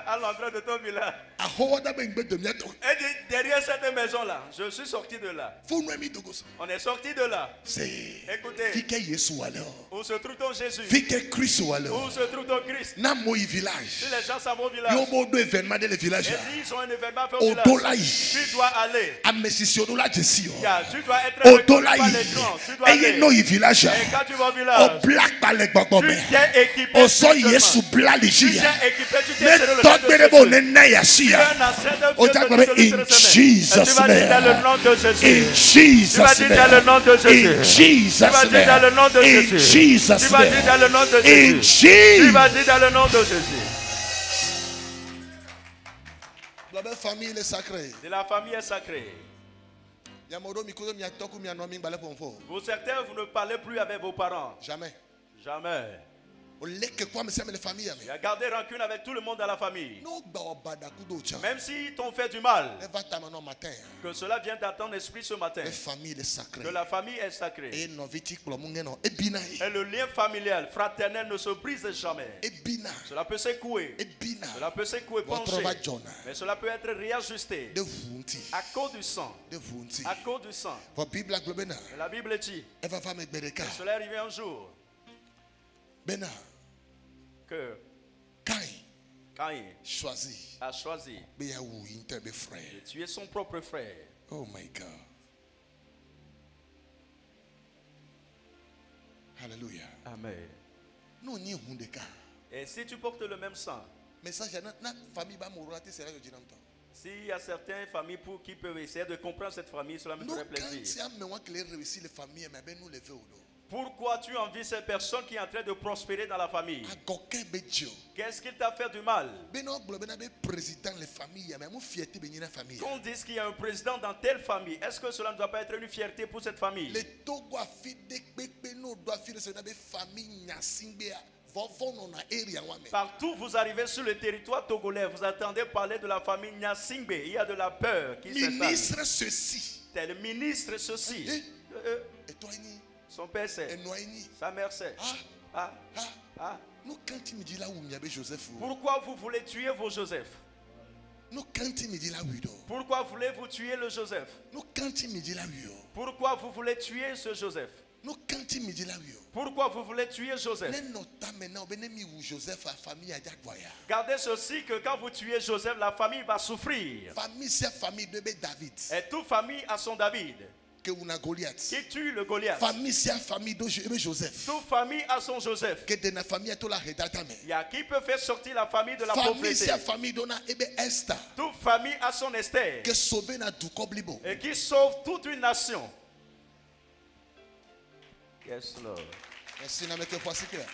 à l'entrée de ton village. A ho da be ngbe de mi to. Et derrière cette maison-là, je suis sorti de là. Fo nu mi dogo so. On est sorti de là. C'est Écoutez, fi ke Yesu wale. où se trouve ton Jésus? Fi ke Christ wale. Où se trouve ton Christ? Na mo Si village. les gens savent au village, Yo mo do événement de le village. et s'ils ont un événement à faire au Odola village, yi. tu dois aller. Amesisi odola jesi o. Tu dois être reconnu Odola par yi. les gens. Tu dois Eye aller. no yi village. Et quand tu vas au O village, black pale gbogbo tu me. t'es équipé. O so spirituellement. Yesu bla li Tu ji. t'es équipé, tu t'es Ne serré le to nom de gbere bo Jésus. ne na ya si Tu es ya. un ancien de O Dieu ta de gbere Dieu de in Jésus. Et tu Jesus vas dire dans le name. nom de Jésus. In Tu vas Jesus dire dans le nom de name. Jésus. In Tu vas Jesus dire dans le nom de name. In Jésus. Jesus Tu vas dire dans name. le nom de In Jésus. Tu vas Jesus. dire dans le nom de Jésus. La famille est sacrée. De la famille est sacrée. Yamodo mikodo mi atoku mi anomi gbale ponfo. Vous certains, vous ne parlez plus avec vos parents. Jamais. Jamais. O leke kwa me sema les familles Il a gardé rancune avec tout le monde dans la famille. No gba obada kudo cha. Même si t'ont fait du mal, E va ta no matin. que cela vient dans ton esprit ce matin. Les familles est sacrée. Que la famille est sacrée. E no viti klo mu ngeno e bina yi. Et le lien familial, fraternel ne se brise jamais. E bina. Cela peut secouer. E bina. Cela peut secouer, Votre pencher. va Jonah. Mais cela peut être réajusté. De vunti. À cause du sang. De vunti. À cause du sang. Pour Bible globena. Et la Bible dit, E va me bereka. cela est arrivé un jour Bena. que Caïn Caïn choisi. a choisi Be ya wu inter be frère. de tuer son propre frère. Oh my God. Hallelujah. Amen. No ni hunde ka. Et si tu portes le même sang, Mais ça na famille ba mo relate sera yo jinamto. s'il y a certaines familles pour qui peuvent essayer de comprendre cette famille, cela me No ferait quand plaisir. si am me wan que les réussir les familles mais ben nous lever au dos. Pourquoi tu envies cette personne qui est en train de prospérer dans la famille? Agoke be dio. Qu'est-ce qu'il t'a fait du mal? Beno globena be président les familles mais mo fierté be nyina famille. Qu'on dise qu'il y a un président dans telle famille, est-ce que cela ne doit pas être une fierté pour cette famille? Les Togo a fait des bébés no doit faire ce be famille nyasingbe vovon on a area wame. Partout vous arrivez sur le territoire togolais, vous entendez parler de la famille Nyasingbe. Il y a de la peur qui s'installe. Ministre ceci. Tel ministre ceci. Et toi ni Son père et c'est. noi ni. Sa mère c'est. Ah. Ah. Nous quand il me dit là où il y avait Joseph. Pourquoi vous voulez tuer vos Joseph? Nous quand il me dit là où Pourquoi voulez-vous tuer le Joseph? nous quand il me dit là où Pourquoi vous voulez tuer ce Joseph? nous quand il me dit là où Pourquoi vous voulez tuer Joseph? les nota maintenant ben mi où Joseph a famille a jaguaya. Gardez ceci que quand vous tuez Joseph, la famille va souffrir. Famille c'est famille de David. Et toute famille a son David. Que una Goliath. Qui tue le Goliath? Famille c'est famille de Joseph. Toute famille a son Joseph. Que de la famille à tout la redata mais. Il y a qui peut faire sortir la famille de la Famille pauvreté. c'est famille dona ebe Esther. Toute famille a son Esther. Que sauver na du koblibo. Et qui sauve toute une nation. Yes, Lord. Merci na meke voici clair.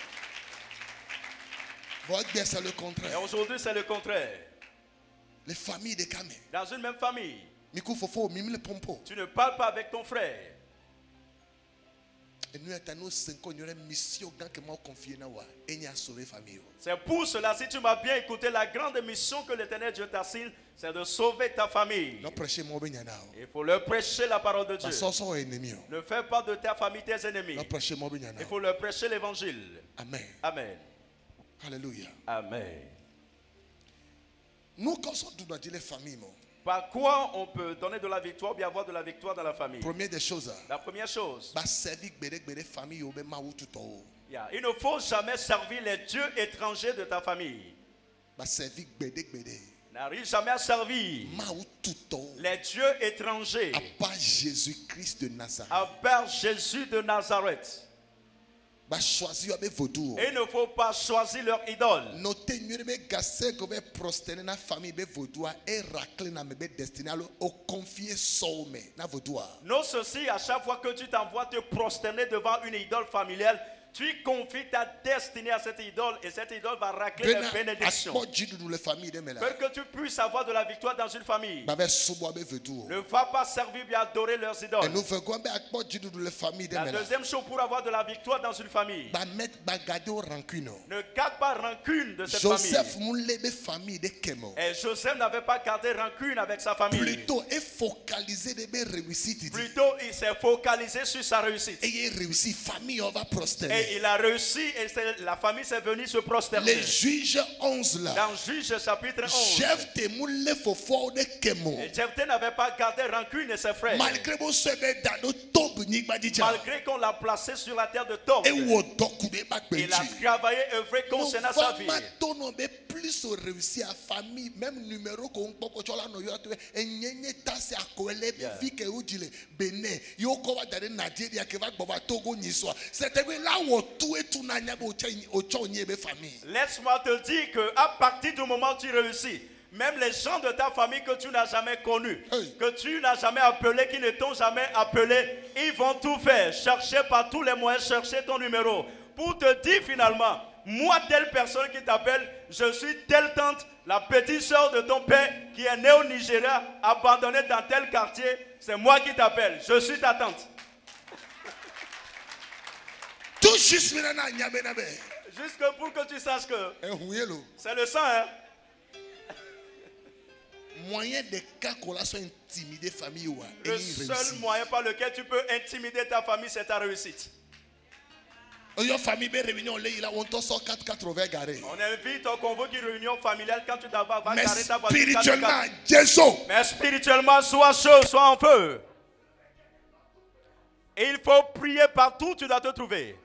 Votre bien c'est le Et contraire. aujourd'hui, c'est le contraire. Les familles de Kame. Dans une même famille, Miku fofo mimi le pompo. tu ne parles pas avec ton frère. Et nous attendons 5 ans, il y aurait une mission grand que moi confié na wa. Et n'y a sauvé famille. C'est pour cela, si tu m'as bien écouté, la grande mission que l'Éternel Dieu t'assigne, c'est de sauver ta famille. Non prêcher mon benyana. Il faut leur prêcher la parole de Dieu. Parce que sont ennemis. Ne fais pas de ta famille tes ennemis. Non prêcher mon benyana. Il faut leur prêcher l'évangile. Amen. Amen. Alléluia. Amen. Nous quand on doit dire les familles mon. Par quoi on peut donner de la victoire ou bien avoir de la victoire dans la famille? Première des choses. La première chose, Ba servir bere famille au be ma ou tout au. il ne faut jamais servir les dieux étrangers de ta famille. Ba servir bere. N'arrive jamais à servir Ma ou tout au. les dieux étrangers À part Jésus-Christ de Nazareth. à part Jésus de Nazareth. Bah choisir avec vaudou. Et il ne faut pas choisir leur idole. Notez mieux de gasser que vous prosterner na famille be vaudou et racler na mebe destiné au confier saume na vaudou. Non, ceci, à chaque fois que tu t'envoies te prosterner devant une idole familiale, tu confies ta destinée à cette idole et cette idole va racler les bénédictions. Pour que tu puisses avoir de la victoire dans une famille, ne va pas servir et adorer leurs idoles. La deuxième chose pour avoir de la victoire dans une famille, ne garde pas rancune de cette famille. Et Joseph n'avait pas gardé rancune avec sa famille. Plutôt, il s'est focalisé sur sa réussite. Et il a réussi et la famille s'est venue se prosterner. Les Juges 11 là. Dans Juges chapitre 11. Jephthé n'avait pas gardé rancune de ses frères. Malgré qu'on l'a placé sur la terre de Tob. Il a travaillé et œuvré concernant sa vie. Plus réussi à famille, même numéro qu'on peut laisse-moi te dire que à partir du moment où tu réussis, même les gens de ta famille que tu n'as jamais connus, que tu n'as jamais appelé, qui ne t'ont jamais appelé, ils vont tout faire, chercher par tous les moyens, chercher ton numéro pour te dire finalement, moi telle personne qui t'appelle, je suis telle tante, la petite soeur de ton père qui est née au Nigeria, abandonnée dans tel quartier, c'est moi qui t'appelle, je suis ta tante. Tout juste pour que tu saches que c'est le sang, hein? Moyen de cas qu'on soit intimidé famille. Le seul moyen par lequel tu peux intimider ta famille, c'est ta réussite. Your famille est réunie, on sort 480 garés. On invite, on convoque une réunion familiale quand tu vas mais garer ta voiture. Spirituellement, Jésus. Mais spirituellement, sois chaud, sois en feu. Et il faut prier partout où tu dois te trouver.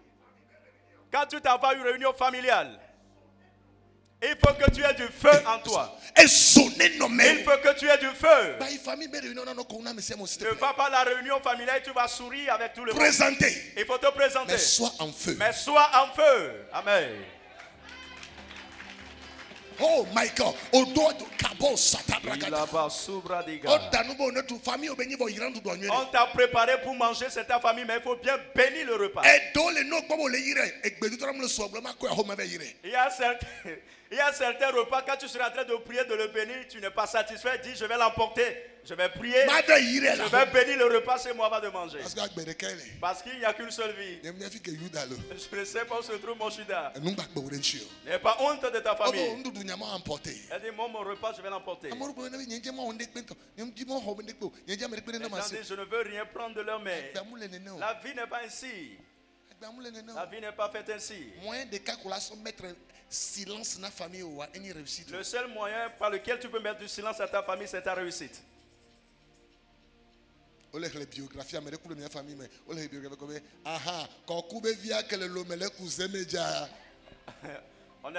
Quand tu t'en vas à une réunion familiale, il faut que tu aies du feu en toi. Il faut que tu aies du feu. Ne va pas à la réunion familiale et tu vas sourire avec tout le monde. Il faut te présenter. Mais sois en feu. Mais sois en feu. Amen. Oh my God. On t'a préparé pour manger, c'est ta famille, mais il faut bien bénir le repas. Il y a certains repas, quand tu seras en train de prier, de le bénir, tu n'es pas satisfait, dis je vais l'emporter, je vais prier, je vais bénir le repas, c'est moi qui va de manger. Parce qu'il n'y a qu'une seule vie. Je ne sais pas où se trouve mon Judas. N'aie pas honte de ta famille. Elle dit moi mon repas je vais l'emporter. Je ne veux rien prendre de leur main. La vie n'est pas ainsi. La vie n'est pas faite ainsi. Le seul moyen par lequel tu peux mettre du silence à ta famille, c'est ta réussite. On est en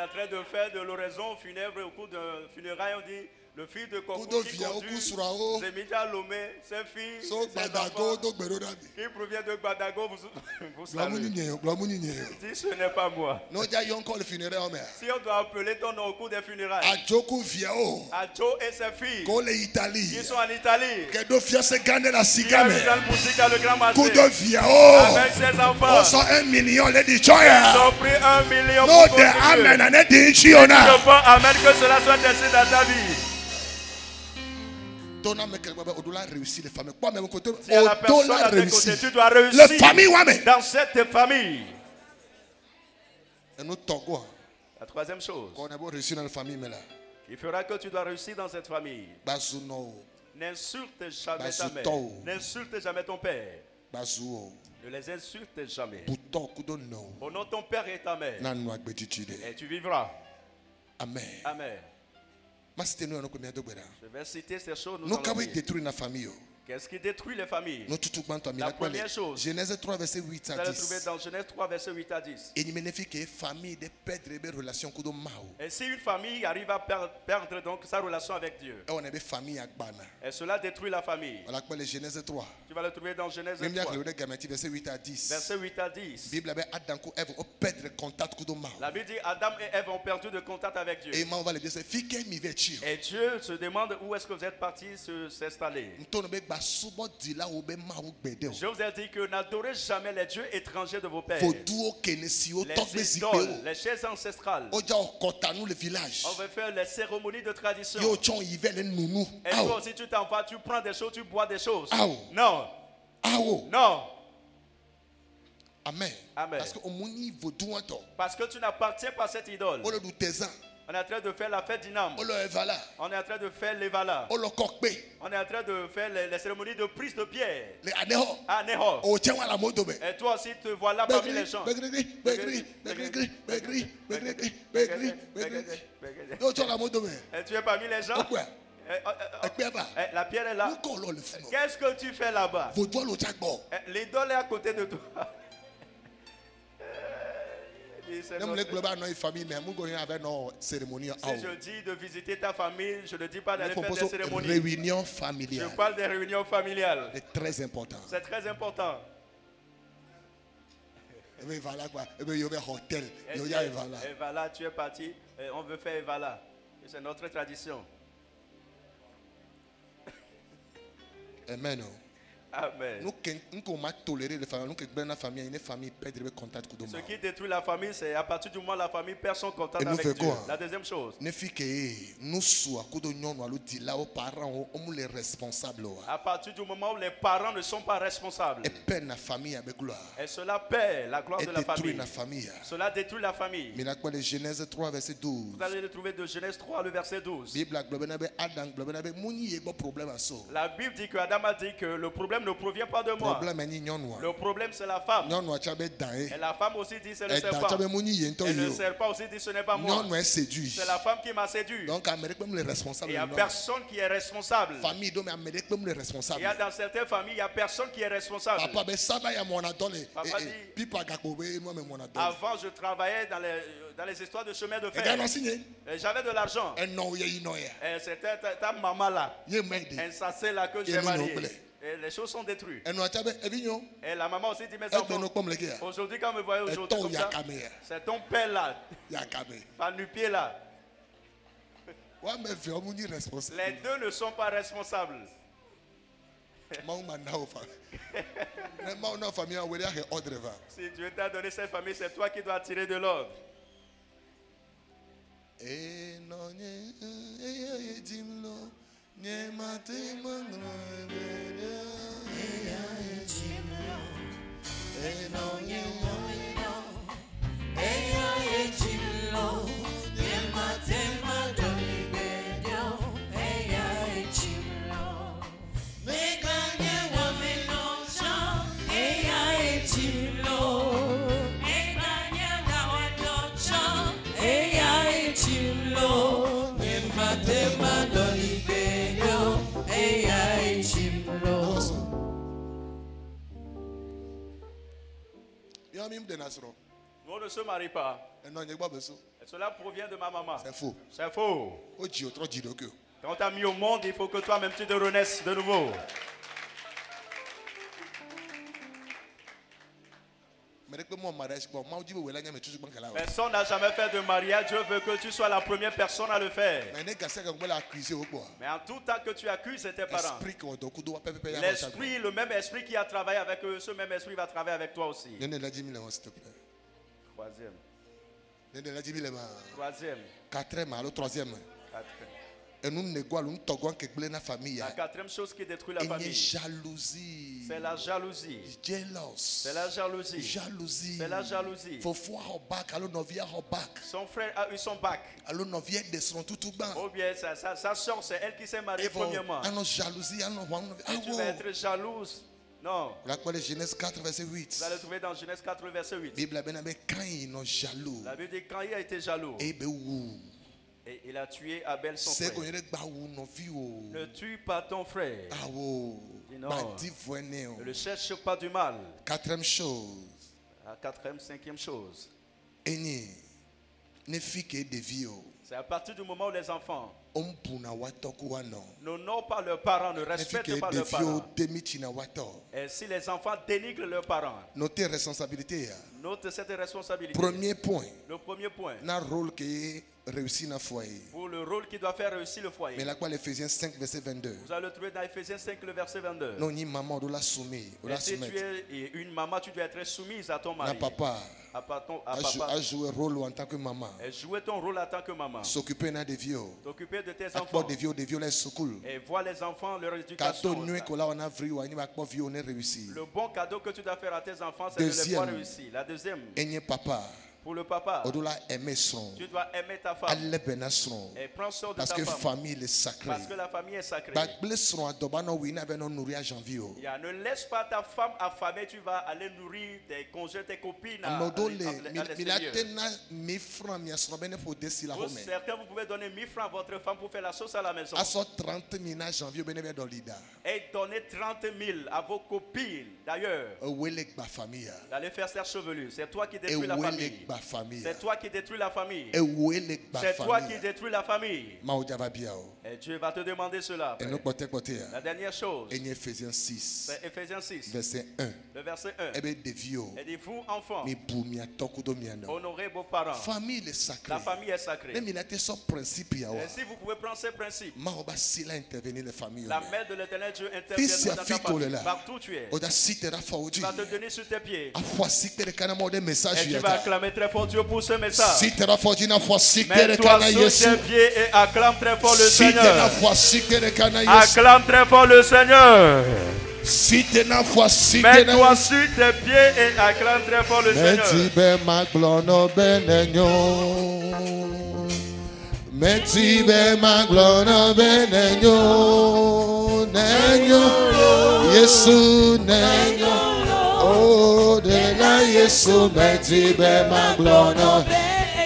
train de faire de l'oraison funèbre au cours de funérailles. On dit le fils de Kokou qui conduit Zemidja Lomé, ses filles, ses enfants, qui provient de Gbadago, vous savez. Dis ce n'est pas moi. Si on doit appeler ton nom au cours des funérailles, Adjo et ses filles, qui sont en Italie, qui habitent dans le grand marché, avec ses enfants, ils ont pris 1 million pour contribuer. Amen, que cela soit ainsi dans ta vie. Si la personne à tes côtés, tu dois réussir dans cette famille. La troisième chose qui fera que tu dois réussir dans cette famille, n'insulte jamais ta mère, n'insulte jamais ton père, ne les insulte jamais. Au nom de ton père et ta mère, et tu vivras. Amen. Amen. Je vais citer ces choses. Nous allons détruire la famille. Qu'est-ce qui détruit les familles? No tutu gbanto mi La la pele. première chose. Genèse 3 verset 8 Vous à allez trouver 10. dans Genèse 3, verset 8 à 10. Et ni menefi famille de perdre be relation kudo mao. Et si une famille arrive à perdre donc sa relation avec Dieu, Et on a be famille agbana. et cela détruit la famille. On la pele Genèse 3. Tu vas le trouver dans Genèse Même 3, le de gamati verset 8 à 10. verset 8 à 10. Bible be Adam ko Ève o perdre contact kudo mao. La Bible dit Adam et Ève ont perdu de contact avec Dieu. Et on va le dire c'est fike mi vechi. Et Dieu se demande où est-ce que vous êtes partis s'installer. Ntono be gba subo di la o be mao gbede o. Je vous ai dit que n'adorez jamais les dieux étrangers de vos pères. Foduo kenesi o togbe Les zikpe idoles, o. les chaises ancestrales. Oja okota nous le village. On veut faire les cérémonies de tradition. Yo chon yivele nunu. Et toi Awo. aussi tu t'en vas, tu prends des choses, tu bois des choses. Ah. Non, Awo. non. Amen. Amen. Parce que au moni vodou anto. Parce que tu n'appartiens pas à cette idole. Olo du tezan. On est en train de faire la fête d'Inam. Olo evala. On est en train de faire l'Evala. Olo kokpe. On est en train de faire les cérémonies de prise de pierre. Le aneho. À Neho. O chen wala modo be. Et toi aussi te voilà parmi les gens. Yo chon la modo be. Et tu es parmi les gens. Okwe. Ekpe ba. La pierre est là. Uko lo le funo. Qu'est-ce que tu fais là-bas? Vodou lo chagbo. L'idole est à côté de toi. Nem le global no famille mais mu go yin avec no cérémonie Si je dis de visiter ta famille, je ne dis pas d'aller faire des cérémonies. réunion Je familiale. parle des réunions familiales. C'est très important. C'est très important. Et bien voilà quoi. Et bien il y a un hôtel. Et Il y a voilà. Evala, tu es parti. Et on veut faire Evala. C'est notre tradition. Amen. Amen. Nous qu'on m'a toléré les familles, nous que dans la famille, une famille perdre le contact avec Ce qui détruit la famille, c'est à partir du moment où la famille perd son contact Et nous avec fait Dieu. quoi? La deuxième chose. ne fit que nous soit kudo nyon walu di là aux parents on les responsables À partir du moment où les parents ne sont pas responsables. et peine la famille avec gloire. Et cela perd la gloire Et de la détruit famille. la famille. Cela détruit la famille. Mais la quoi de Genèse 3 verset 12. Vous allez le trouver de Genèse 3, le verset 12. Bible globenabe Adam globenabe muni yego problème à so. La Bible dit que Adam a dit que le problème ne provient pas de moi. Problème ni nyon wa. Le problème c'est la femme. Nyon wa chabe dae. Et la femme aussi dit c'est le Et da serpent. chabe muni yento Et le yo. serpent aussi dit ce n'est pas moi. Nyon wa séduit. C'est la femme qui m'a séduit. Donc Amérique même les responsables. Il n'y a personne qui est responsable. Famille donc Amérique même les Il y responsables. a dans certaines familles, il n'y a personne qui est responsable. Papa be saba ya mon adole. Papa dit, Pipa gakobe moi me mon adole. Avant, je travaillais dans les histoires de chemin de Et gars non fer. signé. Et j'avais de l'argent. Un non ye inoya. Et c'était ta maman là. Ye mede. Un sachet là que j'ai Et nous, marié. nous, Et les choses sont détruites. En wa chabe evinyo. Et la maman aussi dit, mes E enfants, no pom le kia. aujourd'hui quand vous me voyez E aujourd'hui to comme ya ça, kamea. c'est ton père là, Ya kame. pas nu pied là. Wa me fe o muni responsable. Les deux ne sont pas responsables. Ma na ofa. Ne ma na famille we ya he ordre va. Si Dieu t'a donné cette famille, c'est toi qui dois tirer de l'ordre. E no nye e jimlo nye mate mangro e no nye Yo mim de nasro. Nous on ne se marie pas. E no nye gba beso. Et cela provient de ma maman. C'est faux. C'est faux. O ji o tro ji dokyo. Quand on t'a mis au monde, il faut que toi-même tu te renaisses de nouveau. Mais que mon mariage bon, ma jibe wela nya me tusu bankala. Personne n'a jamais fait de mariage. Dieu veut que tu sois la première personne à le faire. Mais ne gasa ka ngela accuser o bo. Mais en tout temps que tu accuses tes parents, Esprit ko do kudo wa pepe ya. l'esprit, le même esprit qui a travaillé avec eux, ce même esprit va travailler avec toi aussi. Ne la jimi le s'il te plaît. Troisième. Ne la jimi le ma. Troisième. Quatrième alors troisième. Quatrième. Et nous négocions nous togon que blé na famille. La quatrième chose qui détruit la Et famille, jalousie. c'est la jalousie. Jealous. C'est la jalousie. Jalousie. C'est la jalousie. Faut voir au bac, alors novia au bac. Son frère a eu son bac. Alors novia de son tout bas. Ou bien sa soeur, c'est elle qui s'est mariée premièrement. Alors jalousie, alors Et tu vas être jalouse. Non. La quoi Genèse 4 verset 8. Vous allez le trouver dans Genèse 4, verset 8. Bible ben quand il est jaloux. La Bible dit quand il a été jaloux. Et ben ou. Et il a tué Abel son C'est frère. qu'on est ba ou no vie. Ne tue pas ton frère. Ah wo. Il Non. Ne le cherche pas du mal. Quatrième chose. La quatrième, cinquième chose. C'est à partir du moment où les enfants n'honorent pas leurs parents, ne respectent pas leurs parents. Et si les enfants dénigrent leurs parents, notez responsabilité. note cette responsabilité. Premier point. Le premier point. Un rôle qui réussit dans le foyer. Pour le rôle qui doit faire réussir le foyer. Mais la quoi l'Éphésiens 5 verset 22. Vous allez le trouver dans Éphésiens 5 le verset 22. Non, ni maman doit la soumettre. Et si tu es une maman, tu dois être soumise à ton mari. Papa. À jouer rôle en tant que maman. Et jouer ton rôle en tant que maman. S'occuper des vieux. T'occuper de tes enfants. Et voir les enfants, leur éducation. Le bon cadeau que tu dois faire à tes enfants, c'est de les voir réussir. La deuxième. Papa. Pour le papa, tu dois aimer ta femme. Et prends soin de ta femme. Parce que famille est sacrée. Parce que la famille est sacrée. Ne laisse pas ta femme affamée, tu vas aller nourrir tes congés, tes copines à l'extérieur. Certains, vous pouvez donner 1000 francs à votre femme pour faire la sauce à la maison. Et donner 30 000 à vos copines d'ailleurs. D'aller faire sa chevelure. C'est toi qui détruis la famille. C'est toi qui détruis la famille. C'est toi qui détruis la famille. Et Dieu va te demander cela. La dernière chose. Éphésiens 6. C'est Éphésiens 6. Verset 1. Le verset 1. Et dit vous enfants, honorez vos parents. Famille est sacrée. La famille est sacrée. Et si vous pouvez prendre ces principes, la mère de l'Éternel Dieu interviendra dans ta famille. Partout tu es. Tu vas te tenir sur tes pieds. Et tu vas acclamer très fort Dieu pour ce message. Mets-toi sur tes pieds et acclame très fort le Seigneur. Acclame très fort le Seigneur. Mets-toi sur tes pieds et acclame très fort le Seigneur. Oh, de la Yesu meti be maglono.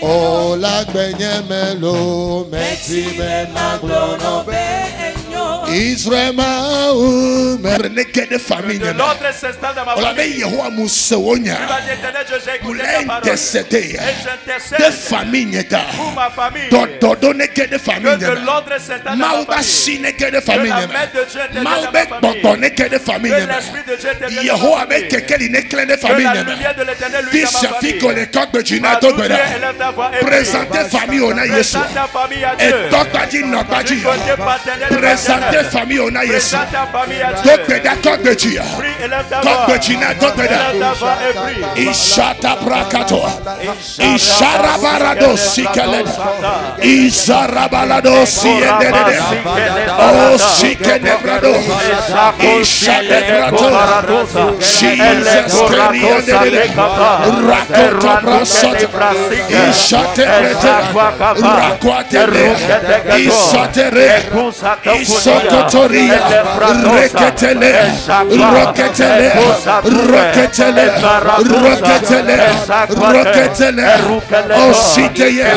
Oh, la gbenye melo meti be maglono. Israël ou merneke de famille. De l'autre s'installe dans ma famille. Tu vas dire, Éternel Dieu, j'ai écouté ta parole. Et j'intercède de famille pour ma famille. De famille. Que de l'autre s'installe dans ma famille. Que la main de Dieu intervienne dans ma famille. Que l'esprit de Dieu intervienne dans ma famille. Que la lumière de l'Éternel lui dans ma famille. Présentez famille au nom de Jésus. Et présentez famille au nom de Jésus. Ishata brakato. Isharabarado sikeled. Isharabalado siendede. Oh sikedebrado. Ishadebrato. Jesus keriendede. Rakota brasot. Ishatebrete. Rakwatele. Isatere. Isokotoria. Reketele. Roketele. Roketele. Roketele. Roketele. Ositeye.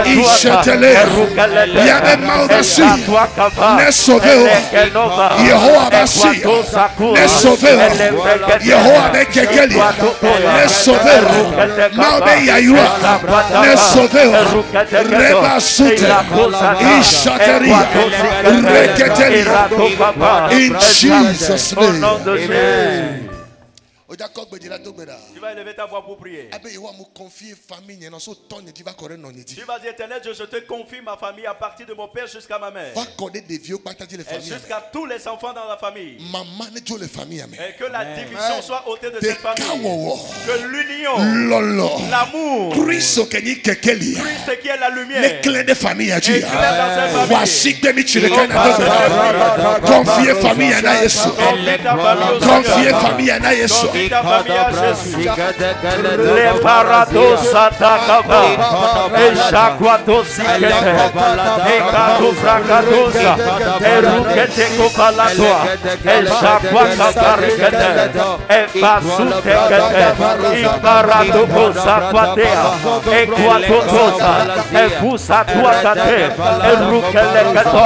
Ishetele. Yabemaudashi. Ne sauvez. Yehowa basi. Ne sauvez. Yehowa bekekeli. Ne sauvez. Maube yayua. Ne sauvez. Reba sute. Ishateria. Reketeli. In Jesus' name. Amen. Tu vas élever ta voix pour prier. Tu vas dire, Éternel Dieu, je te confie ma famille à partir de mon père jusqu'à ma mère. Et jusqu'à tous les enfants dans la famille. Et que la division soit ôtée de cette famille. Que l'union, l'amour, Christ qui est la lumière, éclaire dans cette famille. Confiez famille à Jésus. Confiez famille à Jésus. Les parados atakaba et chaquatos sikete et katos rakadosa et rukete kopaladoa et chaquata barikete et basutekete et paradosa quatea et quatotosa et busatuatate et rukele kato